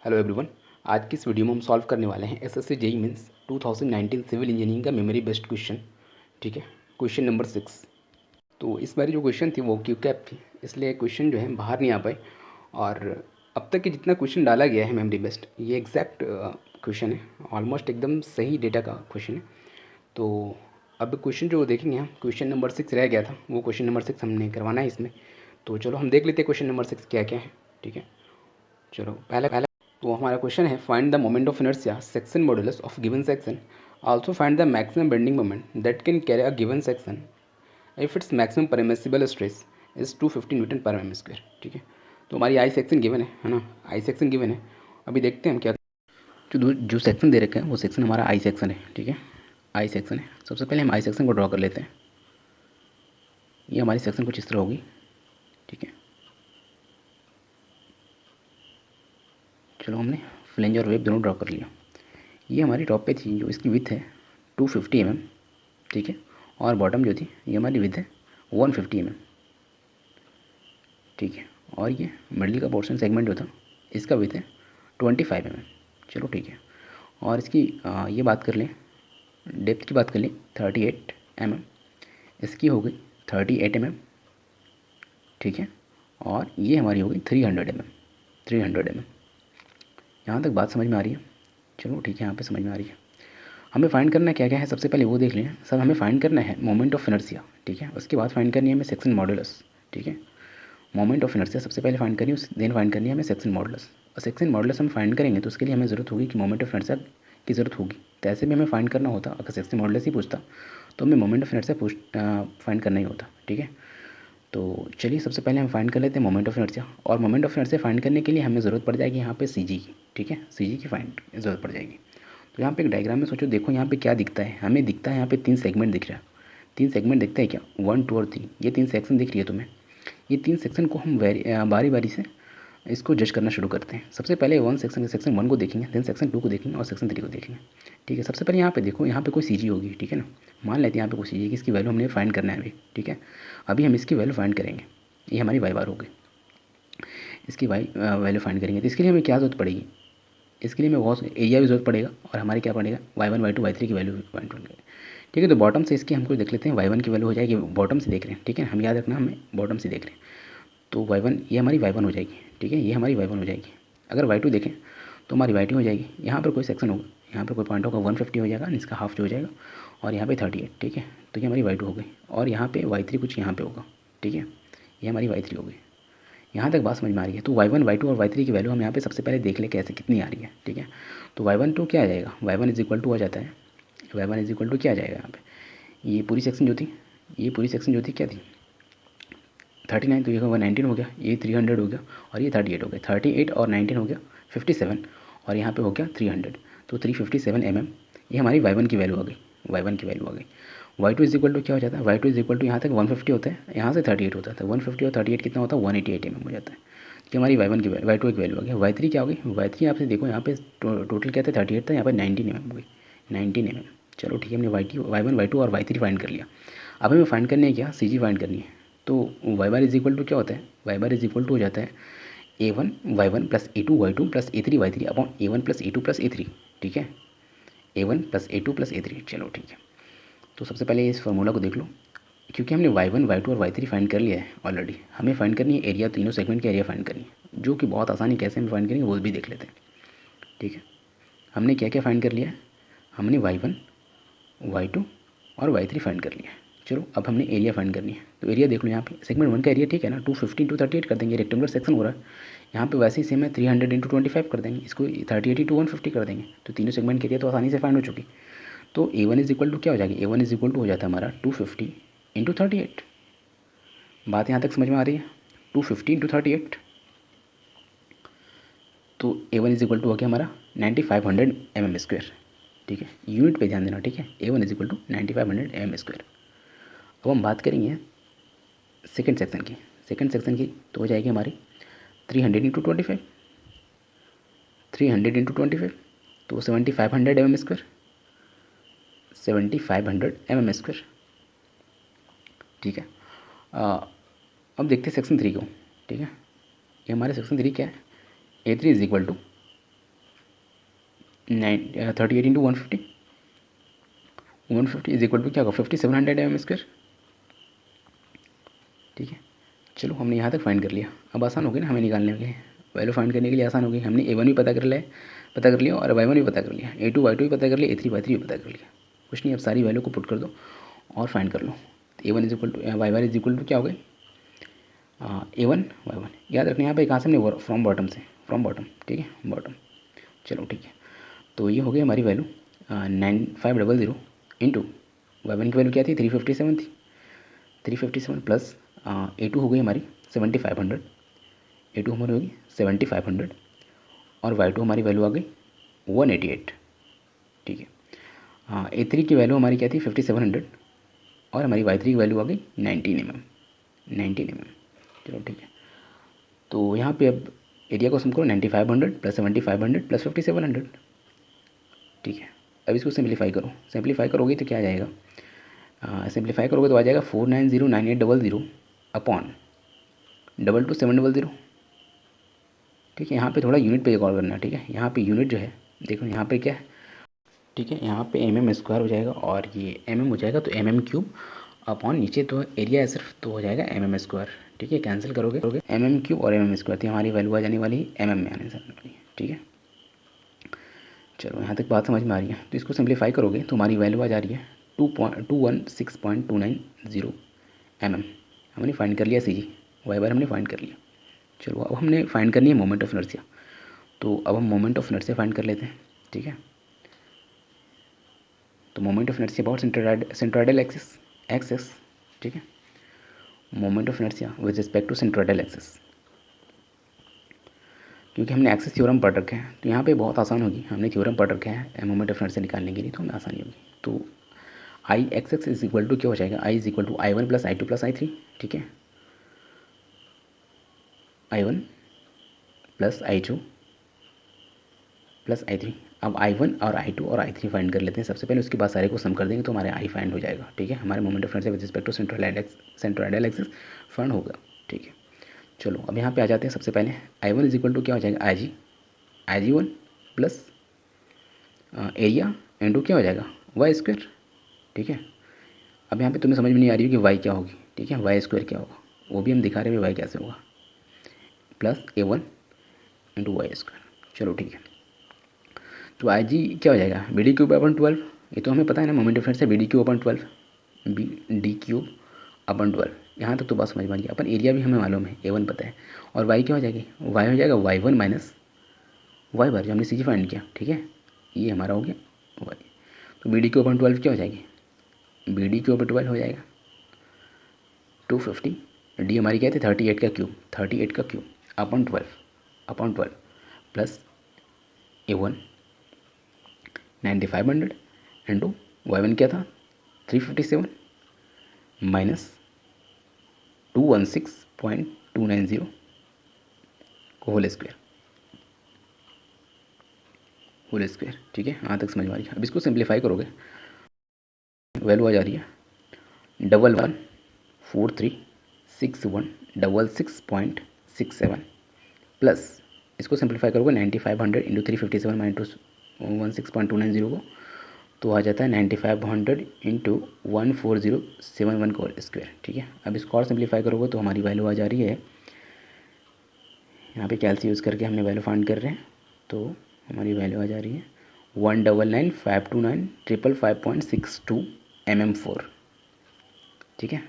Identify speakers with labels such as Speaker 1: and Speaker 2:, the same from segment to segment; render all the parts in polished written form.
Speaker 1: Hello everyone. आज की इस वीडियो में हम सॉल्व करने वाले हैं SSC JEE mains 2019 civil engineering का मेमोरी बेस्ड क्वेश्चन। ठीक है, क्वेश्चन नंबर 6। तो इस बार जो क्वेश्चन थी वो क्यू कैप थी, इसलिए क्वेश्चन जो है बाहर नहीं आ पाए। और अब तक कि जितना क्वेश्चन डाला गया है मेमोरी बेस्ड, ये एग्जैक्ट क्वेश्चन है, ऑलमोस्ट एकदम सही डेटा का क्वेश्चन है। तो अब क्वेश्चन जो देखेंगे हम, क्वेश्चन नंबर 6 रह गया था, वो क्वेश्चन नंबर 6 हमने करवाना है इसमें। तो चलो हम देख लेते हैं क्वेश्चन नंबर 6 क्या क्या है। ठीक है, चलो पहला तो हमारा क्वेश्चन है, find the moment of inertia section modulus of given section, also find the maximum bending moment that can carry a given section if its maximum permissible stress is 250 Newton पर mm स्क्वायर। ठीक है, तो हमारी I section given है ना, I section given है। अभी देखते हैं हम क्या, जो सेक्शन दे रखे हैं वो सेक्शन हमारा आई सेक्शन है। ठीक है, आई सेक्शन है। सबसे पहले हम आई सेक्शन को ड्रॉ कर लेते हैं। ये हमारी सेक्शन कुछ इस तरह होगी। ठीक है, चलो हमने फ्लेंज और वेब दोनों ड्रॉ कर लिया। ये हमारी टॉप पे थी, जो इसकी विथ है 250 mm। ठीक है, और बॉटम जो थी ये हमारी विथ है 150 mm। ठीक है, और ये मिडल का पोर्शन सेगमेंट जो था इसका विथ है 25 mm। चलो ठीक है, और इसकी ये बात कर लें, डेप्थ की बात कर लें 38 mm, इसकी हो गई 38 mm। ठीक है, और ये हमारी हो गई 300 mm। 300 mm। यहाँ तक बात समझ में आ रही है? चलो ठीक है, यहाँ पे समझ में आ रही है। हमें फाइंड करना क्या क्या है, सबसे पहले वो देख लें सब। हमें फाइंड करना है मोमेंट ऑफ इनर्शिया। ठीक है, उसके बाद फाइंड करनी है हमें सेक्शन मॉडुलस। ठीक है, मोमेंट ऑफ इनर्शिया सबसे पहले फाइंड करनी है, देन फाइंड करनी है हमें सेक्शन मॉडुलस। और सेक्शन मॉडुलस हम फाइंड करेंगे तो उसके लिए हमें ज़रूरत होगी कि मोमेंट ऑफ इनर्शिया की ज़रूरत होगी। तो ऐसे भी हमें फाइंड करना होता, अगर सेक्शन मॉडुलस ही पूछता तो हमें मोमेंट ऑफ इनर्शिया फाइंड करना ही होता। ठीक है, तो चलिए सबसे पहले हम फाइंड कर लेते हैं मोमेंट ऑफ इनर्शिया। और मोमेंट ऑफ इनर्शिया फाइंड करने के लिए हमें ज़रूरत पड़ जाएगी यहाँ पे सीजी की। ठीक है, सीजी की फाइंड ज़रूरत पड़ जाएगी। तो यहाँ पे एक डायग्राम में सोचो, देखो यहाँ पे क्या दिखता है, हमें दिखता है यहाँ पे 3 सेगमेंट दिख रहा है। 3 सेगमेंट दिखता है क्या, 1, 2 और 3, ये 3 सेक्शन दिख रही है तुम्हें। ये 3 सेक्शन को हम बारी बारी से इसको जज करना शुरू करते हैं। सबसे पहले सेक्शन 1 को देखेंगे, देन सेक्शन 2 को देखेंगे और सेक्शन 3 को देखेंगे। ठीक है, सबसे पहले यहाँ पे देखो, यहाँ पे कोई सीजी होगी। ठीक है ना, मान लेते हैं यहाँ पे कोई सीजी की, इसकी वैल्यू हमने फाइंड करना है अभी। ठीक है, अभी हम इसकी वैल्यू फाइंड करेंगे। ये हमारी वाई बार हो गई, इसकी वैल्यू फाइंड करेंगे। तो इसके लिए हमें क्या जरूरत पड़ेगी, इसके लिए हमें बहुत एरिया भी जरूरत पड़ेगा, और हमारे क्या पड़ेगा y1 y2 y3 की वैल्यू फाइंड करेंगे। ठीक है, तो बॉटम से इसकी हमको देख लेते हैं, y1 की वैल्यू हो जाएगी, बॉटम से देख रहे हैं। ठीक है, हम याद रखना हमें बॉटम से देख रहे हैं। तो y1 ये हमारी y1 हो जाएगी। ठीक है, ये हमारी y1 हो जाएगी। अगर y2 देखें तो हमारी y2 हो जाएगी। यहाँ पर कोई सेक्शन होगा, यहाँ पर कोई पॉइंट होगा 150 हो जाएगा, इसका हाफ जो हो जाएगा, और यहाँ पे 38। ठीक है, तो ये हमारी y2 हो गई। और यहाँ पे y3 कुछ यहाँ पे होगा। ठीक है, ये हमारी y3 हो गई। यहाँ तक बात समझ में आ रही है? तो y1 y2 और y3 की वैल्यू हम यहाँ पे सबसे पहले देख ले कैसे कितनी आ रही है। ठीक है, तो y1 तो क्या आ जाएगा, y1 इज इक्वल टू हो जाता है, y1 इज इक्वल टू क्या आ जाएगा यहाँ पे, ये पूरी सेक्शन जो थी, ये पूरी सेक्शन जो थी क्या थी 39, तो ये 119 हो गया, ये 300 हो गया, और ये 38 हो गया। 38 और 19 हो गया 57, और यहाँ पे हो गया 300, तो 357 mm। ये हमारी y1 की वैल्यू आ गई, y1 की वैल्यू आ गई। y2 इज इक्वल टू क्या हो जाता है, y2 इज इक्वल टू यहाँ तक 150 होता है, यहाँ से 38 होता है, 150 और 38 कितना होता है 188 mm हो जाता है। ये हमारी y1 की y2 की वैल्यू आ गई। y3 क्या हो गई, y3 आपसे देखो यहाँ पे टोटल क्या था 38 था, यहाँ पर 19 mm हो गई, 19 mm। चलो ठीक है, हमने y1 y2 और y3 फाइंड कर लिया। अब हमें फाइंड करनी है क्या, सी जी फाइंड करनी है। तो Y bar is equal to क्या होता है, Y bar is equal to हो जाता है a1 y1 plus a2 y2 plus a3 y3 upon a1 plus a2 plus a3। ठीक है, a1 plus a2 plus a3। चलो ठीक है, तो सबसे पहले इस फार्मूला को देख लो। क्योंकि हमने y1 y2 और y3 फाइंड कर लिया है ऑलरेडी, हमें फाइंड करनी है एरिया, तीनों सेगमेंट का एरिया फाइंड करनी है, जो कि बहुत आसानी कैसे हम फाइंड करेंगे वो भी देख लेते हैं। ठीक है, हमने क्या क्या फाइंड कर लिया है, हमने y1 y2 और y3 फाइंड कर लिया है। चलो अब हमने एरिया फाइंड करनी है। तो एरिया देख लो यहाँ पे सेगमेंट 1 का एरिया, ठीक है ना, 250 इंटू 38 कर देंगे, रेक्टेंगुलर सेक्शन हो रहा है। यहाँ पे वैसे ही सेम है, 300 इंटू 25 कर देंगे, इसको 38 इंटू 150 कर देंगे, तो तीनों सेगमेंट के एरिया तो आसानी से फाइंड हो चुकी। तो a1 इज इक्वल टू क्या हो जाएगी, a1 इज इक्वल टू हो जाता है हमारा 250 इंटू 38। बात यहाँ तक समझ में आ रही है, 250 इंटू 38। तो a1 इज इक्वल टू हो गया हमारा 9500 mm स्क्वायर। ठीक है, यूनिट पे ध्यान देना। ठीक है, a1 is equal to 9500 mm square. अब हम बात करेंगे सेकेंड सेक्शन की। सेकेंड सेक्शन की तो हो जाएगी हमारी 300 इंटू 25, 300 इंटू 25, तो 7500 mm स्क्वायर, 7500 mm स्क्वायर। ठीक है, अब देखते हैं सेक्शन 3 को। ठीक है, ये हमारे सेक्शन 3 क्या है, a3 is equal to 38 into 150, 150 is equal to क्या होगा 5700 mm²। ठीक है, चलो हमने यहाँ तक फाइंड कर लिया। अब आसान हो गई ना हमें निकालने के लिए, वैल्यू फाइंड करने के लिए आसान हो गई। हमने A1 भी पता कर लिया और Y1 भी पता कर लिया, A2 Y2 भी पता कर लिया, A3 Y3 भी पता कर लिया। कुछ नहीं, अब सारी वैल्यू को पुट कर दो और फाइंड कर लो। तो A1 is equal to Y1 is equal to क्या हो गई A1 Y1। याद रखना यहाँ पे कहाँ से हमने फ्रॉम बॉटम से, फ्रॉम बॉटम, ठीक है, बॉटम। चलो ठीक है, तो ये हो गई हमारी वैल्यू 9500 इंटू Y1 की वैल्यू क्या थी 357 थी, 357 प्लस A2 हो गई हमारी 7500, A2 हमारी होगी 7500 और Y2 हमारी वैल्यू आ गई 188। ठीक है, A3 की वैल्यू हमारी क्या थी 5700 और हमारी Y3 की वैल्यू आ गई 19 mm, 19 mm। चलो ठीक है, तो यहाँ पे अब एरिया को सम करो 9500 प्लस 7500 प्लस 5700। ठीक है, अब इसको सिंप्लीफाई करो, सिंप्लीफाई करोगे तो क्या आ जाएगा, सिंप्लीफाई करोगे तो आ जाएगा 4909,800 अपॉन 22700। ठीक है, यहाँ पे थोड़ा यूनिट पे गौर करना है। ठीक है, यहाँ पे यूनिट जो है देखो यहाँ पे क्या है, ठीक है, यहाँ पे mm² हो जाएगा और ये mm हो जाएगा तो mm³ अपॉन नीचे तो एरिया है सिर्फ तो हो जाएगा mm²। ठीक है, कैंसिल करोगे mm³ और mm², तो हमारी वैल्यू आ जाने वाली है mm में आने वाली है। ठीक है, चलो यहाँ तक बात समझ में आ रही है। तो इसको सिंप्लीफाई करोगे तो हमारी वैल्यू आ जा रही है 216.290 mm। हमने फाइंड कर लिया CG, Y1 हमने फाइंड कर लिया। चलो अब हमने फाइंड करनी है मोमेंट ऑफ इनर्शिया, तो अब हम मोमेंट ऑफ इनर्शिया फाइंड कर लेते हैं। ठीक है, तो moment of inertia about centroidal axis. ठीक है, moment of inertia with respect to centroidal axis, क्योंकि हमने एक्सिस थ्योरम पढ़ रखे हैं तो यहाँ पे बहुत आसान होगी। हमने थ्योरम पढ़ रखे हैं मोमेंट ऑफ इनर्शिया निकालने के लिए, तो हमें आसानी होगी। तो I X is equal to क्या हो जाएगा, I is equal to I1 plus I2 plus I3। ठीक है, I1 plus I2 plus I3। अब I1 और I2 और I3 फाइंड कर लेते हैं सबसे पहले, उसके बाद सारे को सम कर देंगे तो हमारे I फाइंड हो जाएगा। ठीक है, हमारे moment of inertia with respect to centroidal axis find होगा। ठीक है, चलो अब यहाँ पे आ जाते हैं। सबसे पहले I1 इज इक्वल टू क्या हो जाएगा IG1 प्लस एरिया इंटू क्या हो जाएगा Y²। ठीक है, अब यहाँ पे तुम्हें समझ में नहीं आ रही है कि Y क्या होगी। ठीक है, Y² क्या होगा वो भी हम दिखा रहे हैं Y कैसे होगा, प्लस A1 इंटू Y²। चलो ठीक है, तो IG क्या हो जाएगा BD³ अपन 12। ये तो हमें पता है ना moment of inertia BD³ upon 12, BD³ अपन 12। यहाँ तक तो बात समझ में आ गई। अपन एरिया भी हमें मालूम है, A1 पता है, और Y क्या हो जाएगी, Y हो जाएगा Y1 माइनस Y बार जो हमने CG फाइंड किया। ठीक है, ये हमारा हो गया Y। तो BD³ अपन 12 क्या हो जाएगी, BD³ अपन 12 हो जाएगा 250। D हमारी क्या थी 38 का क्यूब, 38 का क्यूब अपन 12 प्लस A1 9500 इंटू Y1 क्या था 357 माइनस 216.290 को होल स्क्वायर। ठीक है, यहाँ तक समझ में आ रही है। अब इसको सिंप्लीफाई करोगे वैल्यू आ जा रही है 11436166.67 प्लस इसको सिंप्लीफाई करोगे 9500 इंटू 357 माइनस 216.290 को, तो आ जाता है 9500 इंटू 14071 का स्क्वायर। ठीक है, अब इसको और सिंप्लीफाई करोगे तो हमारी वैल्यू आ जा रही है, यहाँ पे कैल्सी यूज़ करके हमने वैल्यू फाइंड कर रहे हैं, तो हमारी वैल्यू आ जा रही है 199529555.62 mm4। ठीक है,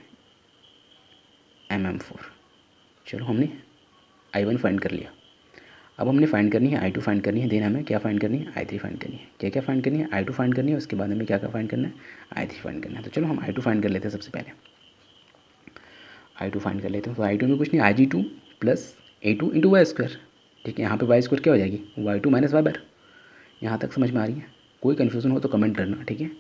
Speaker 1: mm4। चलो हमने I1 फाइंड कर लिया। अब हमने फाइंड करनी है I2 फाइंड करनी है, देन हमें क्या फाइंड करनी है I3 फाइंड करनी है। क्या क्या फाइंड करनी है, I2 फाइंड करनी है, उसके बाद हमें क्या क्या फाइंड करना है I3 फाइंड करना है। तो चलो हम I2 फाइंड कर लेते हैं। सबसे पहले I2 फाइंड कर लेते हैं। तो I2 में कुछ नहीं, IG2 plus A2 into Y²। ठीक है, यहाँ पे Y² क्या हो जाएगी Y2 माइनस Y बार। यहाँ तक समझ में आ रही है, कोई कन्फ्यूज़न हो तो कमेंट करना। ठीक है,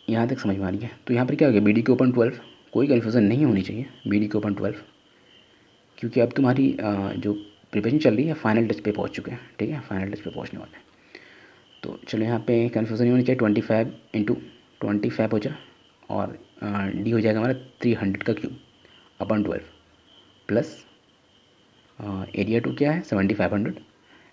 Speaker 1: यहाँ तक समझ में आ रही है। तो यहाँ पर क्या हो गया BD³ अपन 12, कोई कन्फ्यूज़न नहीं होनी चाहिए, BD³ अपन 12, क्योंकि अब तुम्हारी जो प्रिपरेशन चल रही है फाइनल टच पे पहुँच चुके हैं। ठीक है, फाइनल टच पे पहुँचने वाले हैं। तो चलो यहाँ पे कन्फ्यूज़न नहीं होनी चाहिए। 25 इंटू 25 हो जाए और D हो जाएगा हमारा 300 का क्यूब अपन 12 प्लस एरिया 2 क्या है 7500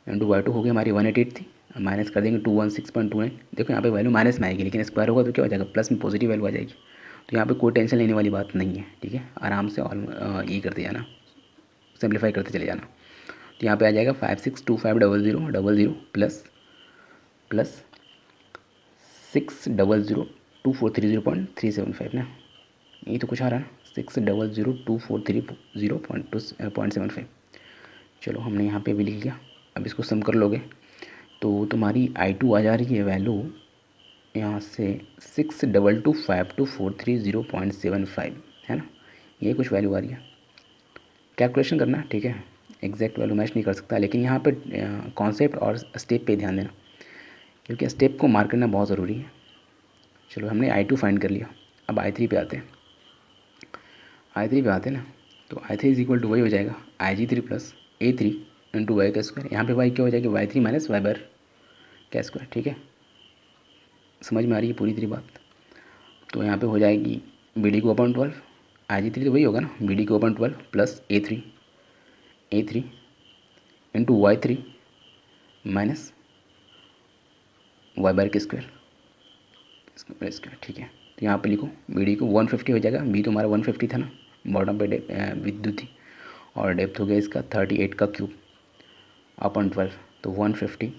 Speaker 1: इंटू Y2 हो गई हमारी 188 थी, माइनस कर देंगे 216.29। देखो यहाँ पे वैल्यू माइनस में आएगी, लेकिन स्क्वायर होगा तो क्या हो जाएगा, प्लस में पॉजिटिव वैल्यू आ जाएगी। तो यहाँ पे कोई टेंशन लेने वाली बात नहीं है, ठीक है। आराम से ये करते जाना, सिंप्लीफाई करते चले जाना। तो यहाँ पे आ जाएगा 562500 प्लस 6002430375 ना, ये तो कुछ आ रहा है 60024302.75। चलो हमने यहाँ पे भी लिख लिया। अब इसको सम कर लोगे तो तुम्हारी I2 आ जा रही है वैल्यू यहाँ से 62252430.75 है ना, ये कुछ वैल्यू आ रही है। कैलकुलेशन करना, ठीक है, एग्जैक्ट वैल्यू मैच नहीं कर सकता, लेकिन यहाँ पे कॉन्सेप्ट और स्टेप पे ध्यान देना, क्योंकि स्टेप को मार्क करना बहुत ज़रूरी है। चलो हमने I2 फाइंड कर लिया। अब I3 पे आते हैं। I3 पे आते हैं ना, तो I3 इज इक्वल टू वही हो जाएगा Ig3 plus A3 into Y का स्क्वायर। यहाँ पे वाई क्या हो जाएगी, Y3 माइनस वाई बार का स्क्वायर, ठीक है। समझ में आ रही है पूरी तरी बात। तो यहाँ पे हो जाएगी BD को अपॉन 12, Ig3 तो वही होगा ना, BD को upon 12 plus A3 into Y3 minus Y bar के स्क्वायर ठीक है। तो यहाँ पे लिखो BD को 150 हो जाएगा, बी तो हमारा 150 था ना, बॉटम पे विद्युत थी, और डेप्थ हो गया इसका 38 का क्यूब अपॉन 12, तो 150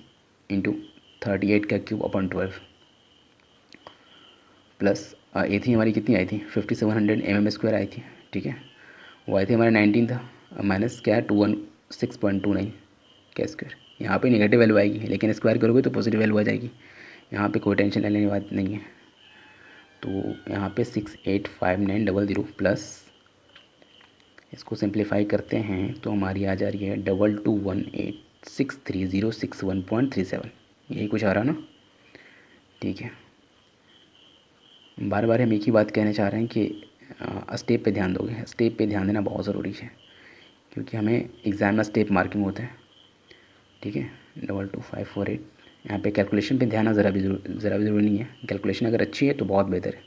Speaker 1: इंटू 38 का क्यूब अपॉन 12 प्लस A3 हमारी कितनी आई थी 5700 mm स्क्वायर आई थी, ठीक है। Y3 हमारा 19 था, माइनस क्या 216.29 का स्क्वायर। यहाँ पे नेगेटिव वैल्यू आएगी, लेकिन स्क्वायर करोगे तो पॉजिटिव वैल्यू आ जाएगी। यहाँ पे कोई टेंशन लेने की बात नहीं है। तो यहाँ पे 685900 प्लस इसको सिंप्लीफाई करते हैं तो हमारी आ जा रही है 2218630661.37, यही कुछ आ रहा ना, ठीक है। बार बार हम एक ही बात कहना चाह रहे हैं कि स्टेप पे ध्यान दोगे, स्टेप पे ध्यान देना बहुत ज़रूरी है, क्योंकि हमें एग्ज़ाम में स्टेप मार्किंग होता है, ठीक है। 22548 यहाँ पे कैलकुलेशन पे ध्यान ज़रा भी ज़रूरी नहीं है। कैलकुलेशन अगर अच्छी है तो बहुत बेहतर है,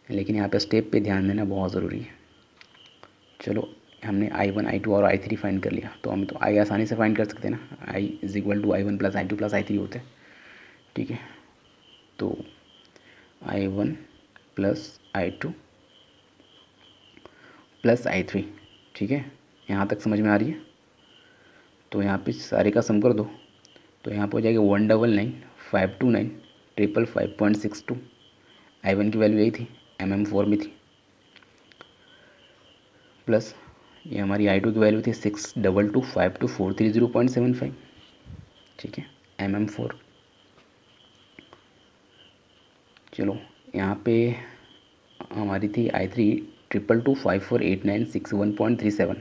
Speaker 1: लेकिन यहाँ पे स्टेप पे ध्यान देना बहुत ज़रूरी है। चलो हमने I1 I2 और I3 फाइंड कर लिया, तो हम तो I आसानी से फाइंड कर सकते हैं ना, I is equal to I1 plus I2 plus I3 होते हैं, ठीक है। तो I1 plus I2 plus I3, ठीक है, यहाँ तक समझ में आ रही है। तो यहाँ पे सारे का सम कर दो, तो यहाँ पे हो जाएगा 199529525.62। I1 की वैल्यू यही थी, mm4 में थी, प्लस ये हमारी I2 की वैल्यू थी 62252430.75, ठीक है, mm4। चलो यहाँ पे हमारी थी I3 222548961.37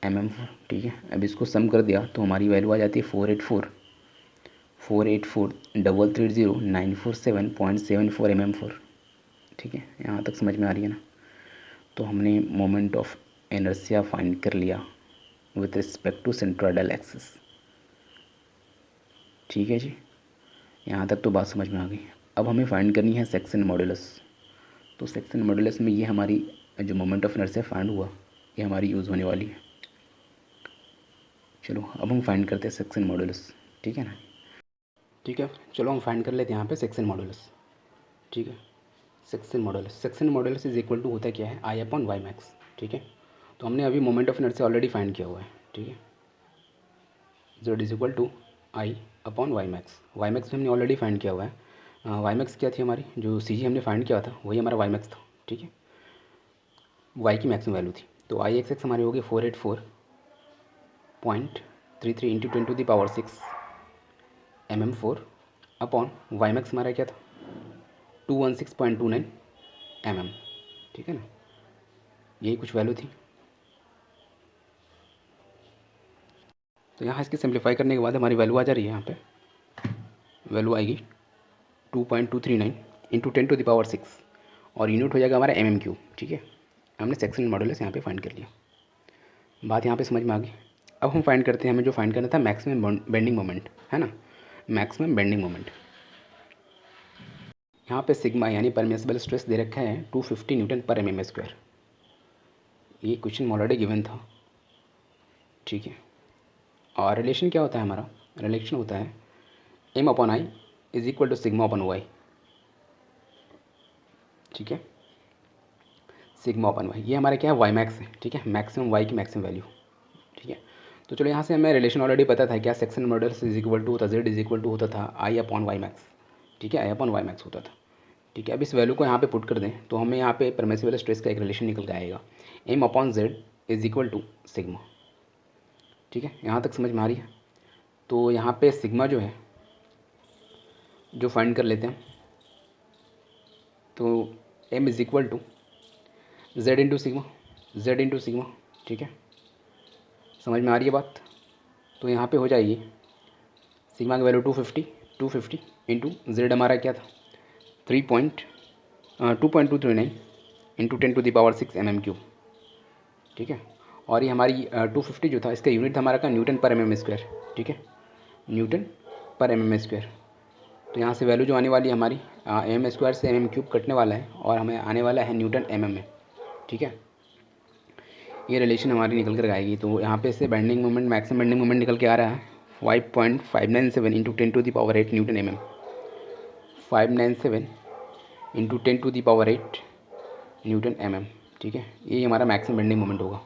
Speaker 1: mm4, ठीक है। अब इसको सम कर दिया तो हमारी वैल्यू आ जाती है 484,330,947.74 mm4, ठीक है। यहाँ तक समझ में आ रही है ना। तो हमने मोमेंट ऑफ इनर्शिया फाइंड कर लिया with respect to centroidal axis, ठीक है जी। यहाँ तक तो बात समझ में आ गई। अब हमें फाइंड करनी है सेक्शन मॉडुलस। तो सेक्शन मॉडुलस में ये हमारी जो मोमेंट ऑफ इनर्शिया फाइंड हुआ, ये हमारी यूज़ होने वाली है। चलो अब हम फाइंड करते हैं सेक्शन मॉडुलस, ठीक है ना। ठीक है, चलो हम फाइंड कर लेते हैं यहाँ पे सेक्शन मॉडुलस, ठीक है। Section modulus is equal to होता क्या है, I अपॉन वाई मैक्स, ठीक है। तो हमने अभी moment of inertia already find किया हुआ है, ठीक है। Z is equal to I upon Y max भी हमने ऑलरेडी फाइंड किया हुआ है। वाई मैक्स क्या थी हमारी, जो CG हमने फाइंड किया था वही हमारा वाई मैक्स था, ठीक है। वाई की मैक्सिमम वैल्यू थी, तो IXX हमारी होगी 484.33 into 10⁻⁶ mm4 upon Y max हमारा क्या था 216.29 mm, ठीक है ना, यही कुछ वैल्यू थी। तो यहाँ इसकी सिंप्लीफाई करने के बाद हमारी वैल्यू आ जा रही है, यहाँ पे वैल्यू आएगी 2.239 इंटू 10⁻⁶, और यूनिट हो जाएगा हमारा mm3, ठीक है। हमने सेक्शन मॉडुलस यहाँ पे फाइंड कर लिया, बात यहाँ पे समझ में आ गई। अब हम फाइंड करते हैं, हमें जो फाइंड करना था मैक्सिमम बेंडिंग मोमेंट, है ना, मैक्सिमम बेंडिंग मोमेंट। यहाँ पे सिग्मा यानी परमिसिबल स्ट्रेस दे रखा है 250 न्यूटन पर mm²। ये क्वेश्चन ऑलरेडी गिवन था, ठीक है। और रिलेशन क्या होता है हमारा, रिलेशन होता है M upon I is equal to sigma upon Y, ठीक है, सिग्मा अपॉन वाई, ये हमारा क्या है, वाई मैक्स है, ठीक है, मैक्सिमम वाई की मैक्सिमम वैल्यू, ठीक है। तो चलो यहाँ से हमें रिलेशन ऑलरेडी पता था, क्या section models is equal to होता, जेड इज इक्वल टू होता था आई अपॉन वाई मैक्स, ठीक है, आई अपॉन वाई मैक्स होता था, ठीक है। अब इस वैल्यू को यहाँ पे पुट कर दें तो हमें यहाँ पे परमिसिबल स्ट्रेस का एक रिलेशन निकल के आएगा, M upon Z is equal to sigma, ठीक है, यहाँ तक समझ में आ रही है। तो यहाँ पे सिग्मा जो है जो फाइंड कर लेते हैं, तो M is equal to Z into sigma, Z into sigma, ठीक है, समझ में आ रही है बात। तो यहाँ पे हो जाएगी सिग्मा की वैल्यू 250 इंटू जेड हमारा क्या था 2.239 इंटू 10⁻6 mm³ ठीक है। और ये हमारी 250 जो था इसका यूनिट था हमारा का न्यूटन पर mm², ठीक है, न्यूटन पर mm²। तो यहाँ से वैल्यू जो आने वाली है हमारी mm² से mm³ कटने वाला है और हमें आने वाला है न्यूटन mm में, ठीक है। ये रिलेशन हमारी निकल कर आएगी। तो यहाँ पे से bending moment, maximum bending moment निकल के आ रहा है 5.597 into 10⁸ Newton mm, 597 into 10⁸ Newton mm, ठीक है। ये हमारा मैक्सिमम बेंडिंग मोमेंट होगा,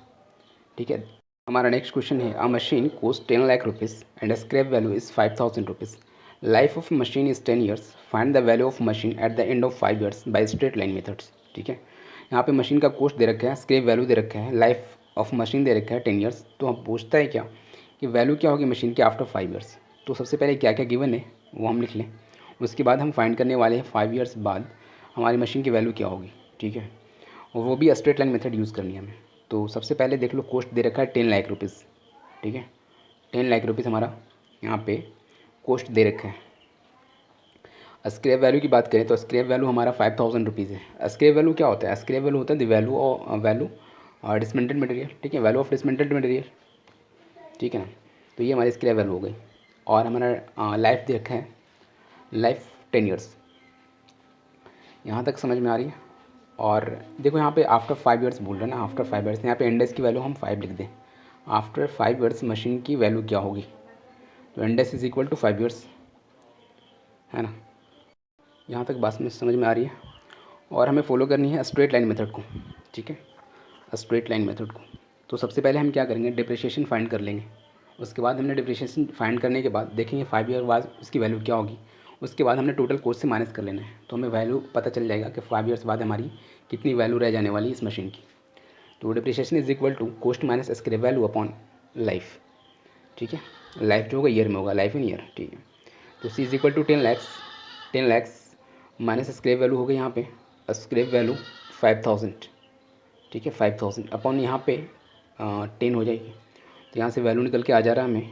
Speaker 1: ठीक है। हमारा नेक्स्ट क्वेश्चन है, a machine cost 10 lakh rupees and scrap value is 5000 rupees, life of machine is 10 years, find the value of machine at the end of 5 years by straight line methods, ठीक है। यहाँ पे machine का coast दे रखा है, scrap value दे रखा है, life of machine दे रखा है 10 ईयर्स। तो हम पूछता है क्या कि वैल्यू क्या होगी मशीन की आफ्टर 5 ईयर्स। तो सबसे पहले क्या क्या गिवन है वो हम लिख लें, उसके बाद हम फाइंड करने वाले हैं 5 ईयर्स बाद हमारी मशीन की वैल्यू क्या होगी, ठीक है, और वो भी स्ट्रेट लाइन मेथड यूज़ करनी है हमें। तो सबसे पहले देख लो कोस्ट दे रखा है 10 लाख रुपीज़, ठीक है, 10 लाख रुपीज़ हमारा यहाँ पे कोस्ट दे रखा है। स्क्रैप वैल्यू की बात करें तो स्क्रैप वैल्यू हमारा 5000 रुपीज़ है। स्क्रैप वैल्यू क्या होता है, स्क्रैप वैल्यू होता है द वैल्यू और डिसमेंटेड मटेरियल, ठीक है, वैल्यू ऑफ डिसमेंटेड मटेरियल, ठीक है ना। तो ये हमारी स्क्रैप वैल्यू हो गई। और हमारा लाइफ दे रखा है, लाइफ 10 ईयर्स, यहाँ तक समझ में आ रही है। और देखो यहाँ पे आफ्टर 5 ईयर्स बोल रहे हैं ना, आफ्टर 5 ईयर्स, यहाँ पे इंडेक्स की वैल्यू हम 5 लिख दें। आफ्टर 5 ईयर्स मशीन की वैल्यू क्या होगी, तो index is equal to 5 years, है ना। यहाँ तक बात में समझ में आ रही है। और हमें फॉलो करनी है स्ट्रेट लाइन मेथड को, ठीक है, स्ट्रेट लाइन मेथड को। तो सबसे पहले हम क्या करेंगे, डिप्रिशिएशन फाइंड कर लेंगे। उसके बाद हमने डिप्रिशिएशन फाइंड करने के बाद देखेंगे 5 ईयर बाद उसकी वैल्यू क्या होगी। उसके बाद हमने टोटल कोस्ट से माइनस कर लेना है, तो हमें वैल्यू पता चल जाएगा कि 5 ईयर्स बाद हमारी कितनी वैल्यू रह जाने वाली है इस मशीन की। तो depreciation is equal to cost minus scrap value upon life, ठीक है, लाइफ जो होगा ईयर में होगा, लाइफ इन ईयर, ठीक है। तो C is equal to 10 lakhs minus scrap value हो गई यहाँ पे, स्क्रैप वैल्यू 5000, ठीक है, 5000 अपॉन यहाँ पे 10 हो जाएगी। तो यहाँ से वैल्यू निकल के आ जा रहा है हमें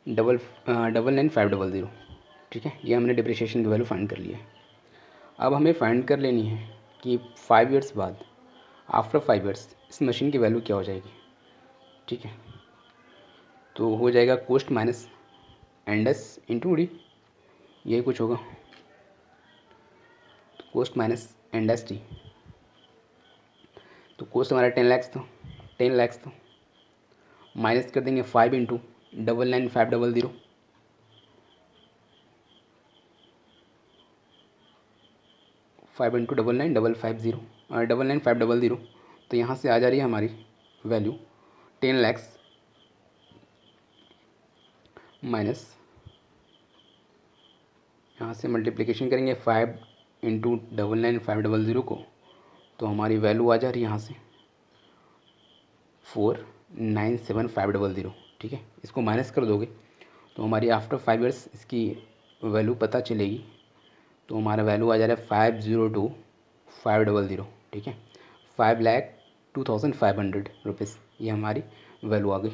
Speaker 1: 99,500, ठीक है। ये हमने डिप्रिशिएशन की वैल्यू फाइंड कर लिया है। अब हमें फाइंड कर लेनी है कि 5 ईयर्स बाद, आफ्टर 5 ईयर्स इस मशीन की वैल्यू क्या हो जाएगी, ठीक है। तो हो जाएगा cost minus ends into D, यही कुछ होगा, कोस्ट माइनस एंडस डी। तो कोस्ट हमारा 10 लाख था, 10 लाख था, माइनस कर देंगे 5 इंटू 99,500, 5 इंटू 99,550 और 99,500। तो यहाँ से आ जा रही है हमारी वैल्यू 10 लैक्स माइनस, यहाँ से मल्टीप्लिकेशन करेंगे 5 इंटू 99,500 को, तो हमारी वैल्यू आ जा रही है यहाँ से 497,500, ठीक है। इसको माइनस कर दोगे तो हमारी आफ्टर 5 ईयर्स इसकी वैल्यू पता चलेगी। तो हमारा वैल्यू आ जा रहा है 502,500, ठीक है, 5,02,500 रुपीज़, ये हमारी वैल्यू आ गई।